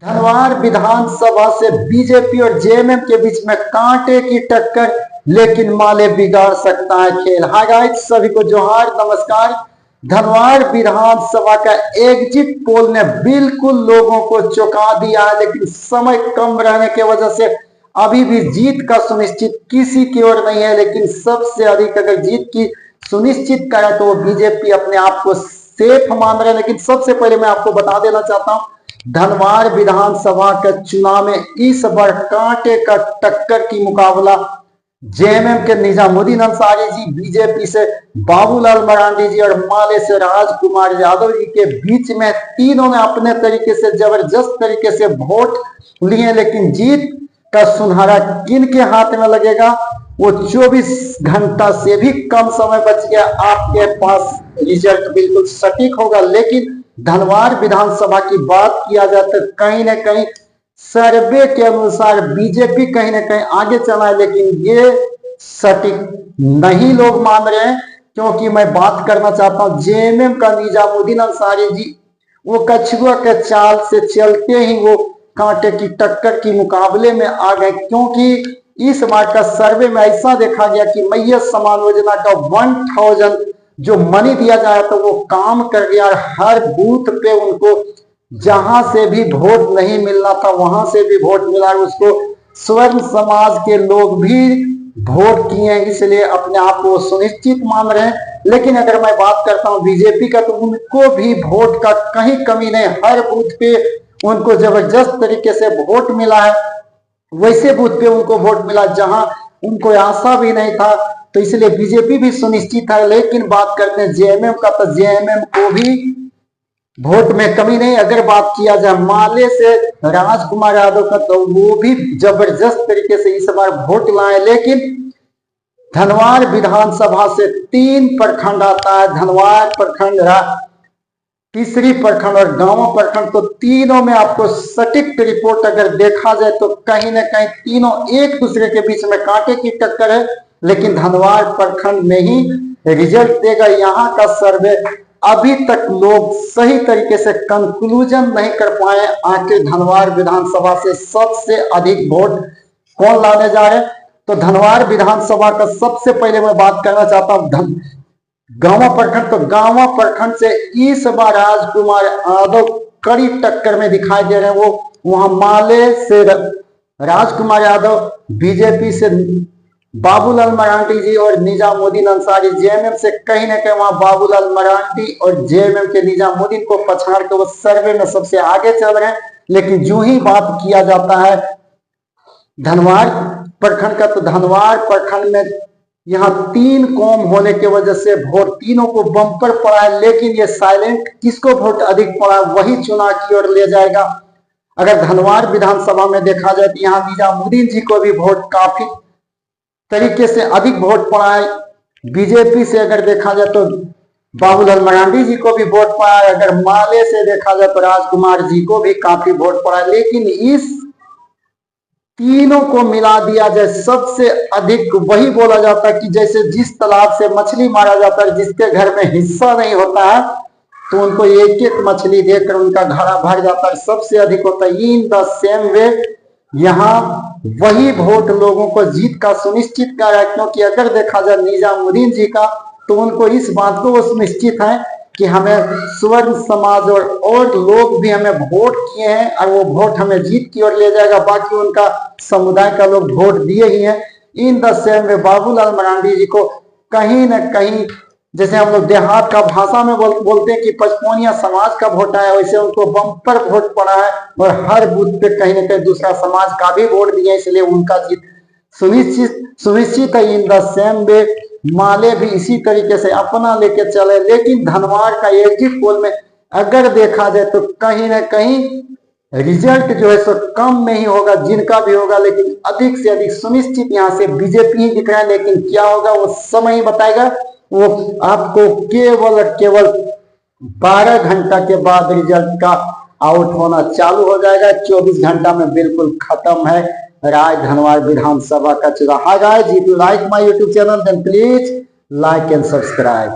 धनवार विधानसभा से बीजेपी और जेएमएम के बीच में कांटे की टक्कर, लेकिन माले बिगाड़ सकता है खेल। हाय गाइस, सभी को जोहार, नमस्कार। धनवार विधानसभा का एग्जिट पोल ने बिल्कुल लोगों को चौंका दिया है, लेकिन समय कम रहने की वजह से अभी भी जीत का सुनिश्चित किसी की ओर नहीं है। लेकिन सबसे अधिक अगर जीत की सुनिश्चित करे तो वो बीजेपी अपने आप को सेफ मान रहे हैं। लेकिन सबसे पहले मैं आपको बता देना चाहता हूं, धनवार विधानसभा के चुनाव में इस बार कांटे का टक्कर की मुकाबला जेएमएम के निजामुद्दीन अंसारी जी, बीजेपी से बाबूलाल मरांडी जी और माले से राजकुमार यादव जी के बीच में तीनों ने अपने तरीके से जबरदस्त तरीके से वोट लिए। लेकिन जीत का सुनहरा किन के हाथ में लगेगा, वो 24 घंटा से भी कम समय बच गया, आपके पास रिजल्ट बिल्कुल सटीक होगा। लेकिन धनवार विधानसभा की बात किया जाए तो कहीं ना कहीं सर्वे के अनुसार बीजेपी कहीं ना कहीं आगे चला है, लेकिन ये सटीक नहीं लोग मान रहे हैं। क्योंकि मैं बात करना चाहता हूं जेएमएम का निजामुद्दीन अंसारी जी, वो कछुआ के चाल से चलते ही वो कांटे की टक्कर की मुकाबले में आ गए। क्योंकि इस बार का सर्वे में ऐसा देखा गया कि मैयत समान योजना का 1000 जो मनी दिया जाए तो वो काम कर गया। और हर बूथ पे उनको जहां से भी वोट नहीं मिलना था वहां से भी वोट मिला, उसको स्वर्ण समाज के लोग भी वोट किए, इसलिए अपने आप को सुनिश्चित मान रहे हैं। लेकिन अगर मैं बात करता हूं बीजेपी का, तो उनको भी वोट का कहीं कमी नहीं, हर बूथ पे उनको जबरदस्त तरीके से वोट मिला है। वैसे बूथ पे उनको वोट मिला जहां उनको आशा भी नहीं था, तो इसलिए बीजेपी भी सुनिश्चित है। लेकिन बात करते हैं जेएमएम का, तो जेएमएम को भी वोट में कमी नहीं। अगर बात किया जाए माले से राजकुमार यादव का, तो वो भी जबरदस्त तरीके से इस बार वोट लाए। लेकिन धनवार विधानसभा से 3 प्रखंड आता है, धनवार प्रखंड, तीसरी प्रखंड और गांव प्रखंड, तो तीनों में आपको सटीक रिपोर्ट अगर देखा जाए तो कहीं ना कहीं तीनों एक दूसरे के बीच में कांटे की टक्कर है। लेकिन धनवार प्रखंड में ही रिजल्ट देगा। यहाँ का सर्वे अभी तक लोग सही तरीके से कंक्लूजन नहीं कर पाए, आखिर धनवार विधानसभा से सबसे अधिक वोट कौन लाने जा रहे हैं। तो धनवार विधानसभा का सबसे पहले मैं बात करना चाहता हूं गांवा प्रखंड। तो गांवा प्रखंड से इस बार राजकुमार यादव कड़ी टक्कर में दिखाई दे रहे हैं। वो वहां माले से राजकुमार यादव, बीजेपी से बाबूलाल मरांडी जी और निजामुद्दीन अंसारी, जेएमएम से कहीं ना कहीं वहां बाबूलाल मरांडी और जेएमएम के निजामुद्दीन को पछाड़ के वो सर्वे में सबसे आगे चल रहे हैं। लेकिन जो ही बात किया जाता है धनवार प्रखंड का, तो धनवार प्रखंड में यहाँ 3 कौम होने की वजह से वोट तीनों को बम्पर पड़ा है। लेकिन ये साइलेंट किसको वोट अधिक पड़ा है वही चुनाव की ओर ले जाएगा। अगर धनवार विधानसभा में देखा जाए तो यहाँ निजामुद्दीन जी को भी वोट काफी तरीके से अधिक वोट पड़ा है। बीजेपी से अगर देखा जाए तो बाबूलाल मरांडी जी को भी वोट पड़ा है। अगर माले से देखा जाए तो राजकुमार जी को भी काफी वोट पड़ा है। लेकिन इस तीनों को मिला दिया जाए, सबसे अधिक वही बोला जाता है कि जैसे जिस तालाब से मछली मारा जाता है, जिसके घर में हिस्सा नहीं होता है तो उनको एक एक मछली देकर उनका घड़ा भर जाता है, सबसे अधिक होता है। इन द सेम वे यहाँ वही वोट लोगों को जीत का सुनिश्चित कर रहा है। क्योंकि अगर देखा जाए निजामुद्दीन जी का, तो उनको इस बात को वो सुनिश्चित है कि हमें स्वर्ण समाज और लोग भी हमें वोट किए हैं और वो वोट हमें जीत की ओर ले जाएगा। बाकी उनका समुदाय का लोग वोट दिए ही हैं। इन द सेम में बाबूलाल मरांडी जी को कहीं ना कहीं, जैसे हम लोग देहात का भाषा में बोलते हैं कि पचपौनिया समाज का वोट आया, वैसे उनको बम्पर वोट पड़ा है और हर बूथ पे कहीं ना कहीं दूसरा समाज का भी वोट दिया, इसलिए उनका जीत सुनिश्चित है। इन द सेम वे माले भी इसी तरीके से अपना लेके चले। लेकिन धनवार का एग्जिट पोल में अगर देखा जाए तो कहीं ना कहीं रिजल्ट जो है सो कम में ही होगा, जिनका भी होगा, लेकिन अधिक से अधिक सुनिश्चित यहाँ से बीजेपी ही दिख रहा है। लेकिन क्या होगा वो समय ही बताएगा। वो आपको केवल 12 घंटा के बाद रिजल्ट का आउट होना चालू हो जाएगा। 24 घंटा में बिल्कुल खत्म है राय धनवार विधानसभा का चुनाव। Hi guys, if you like my YouTube channel then please like and subscribe.